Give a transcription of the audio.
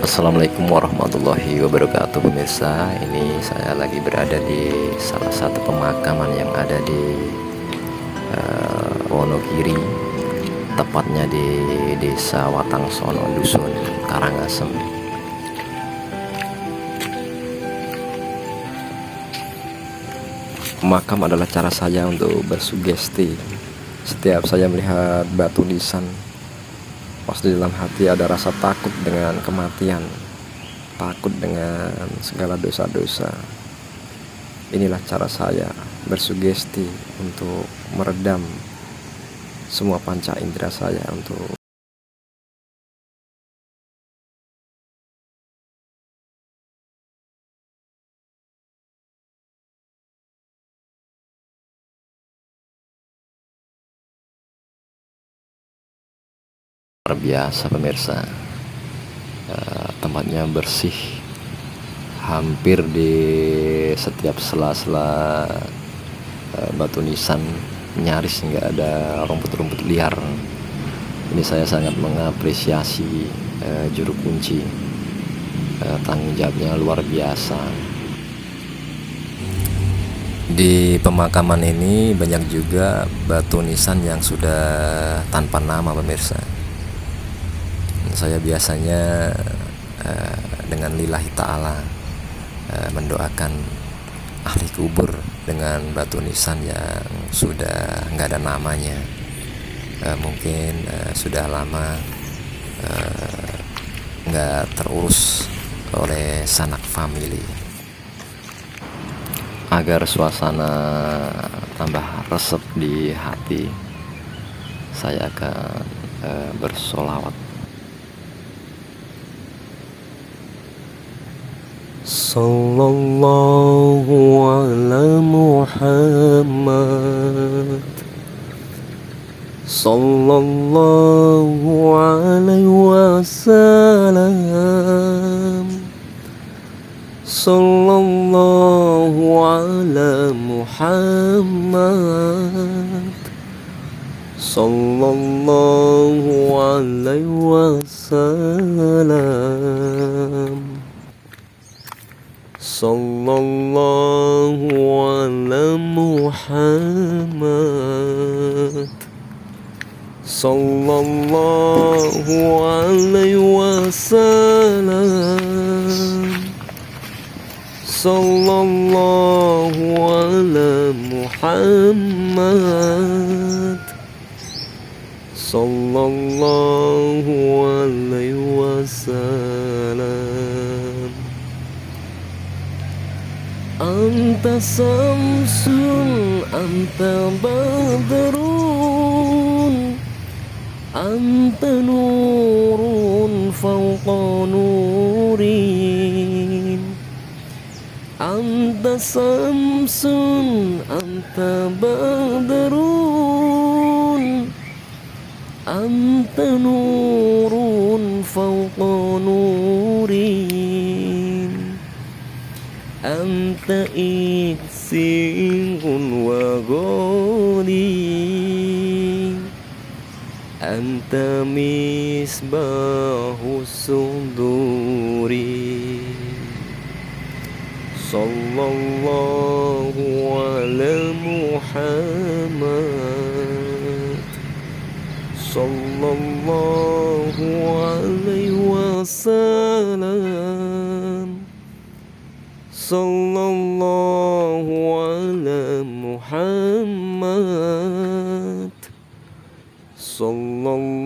Assalamualaikum warahmatullahi wabarakatuh pemirsa. Ini saya lagi berada di salah satu pemakaman yang ada di Wonogiri, tepatnya di Desa Watangsono, Dusun Karangasem. Makam adalah cara saya untuk bersugesti. Setiap saya melihat batu nisan, pasti dalam hati ada rasa takut dengan kematian, takut dengan segala dosa-dosa. Inilah cara saya bersugesti untuk meredam semua panca indera saya untuk luar biasa pemirsa. Tempatnya bersih, hampir di setiap sela-sela batu nisan nyaris nggak ada rumput-rumput liar. Ini saya sangat mengapresiasi juru kunci, tanggung jawabnya luar biasa. Di pemakaman ini banyak juga batu nisan yang sudah tanpa nama pemirsa. Saya biasanya dengan lillahi ta'ala mendoakan ahli kubur dengan batu nisan yang sudah nggak ada namanya, mungkin sudah lama nggak terurus oleh sanak famili. Agar suasana tambah resep di hati, saya akan bersolawat. Sallallahu ala Muhammad, sallallahu alaihi wasallam, sallallahu ala Muhammad, sallallahu alaihi wasallam, sallallahu ala Muhammad, sallallahu alaihi wasallam, sallallahu ala Muhammad, sallallahu alaihi wasallam. Anta samsun, anta badrun, anta nurun fawqa nurin. Anta samsun, anta badrun, anta nurun fawqa nurin. Anta iksirun wa ghali, anta misbahu suduri. Sallallahu ala Muhammad, sallallahu alaihi wasallam, sallallahu ala Muhammad, sallallahu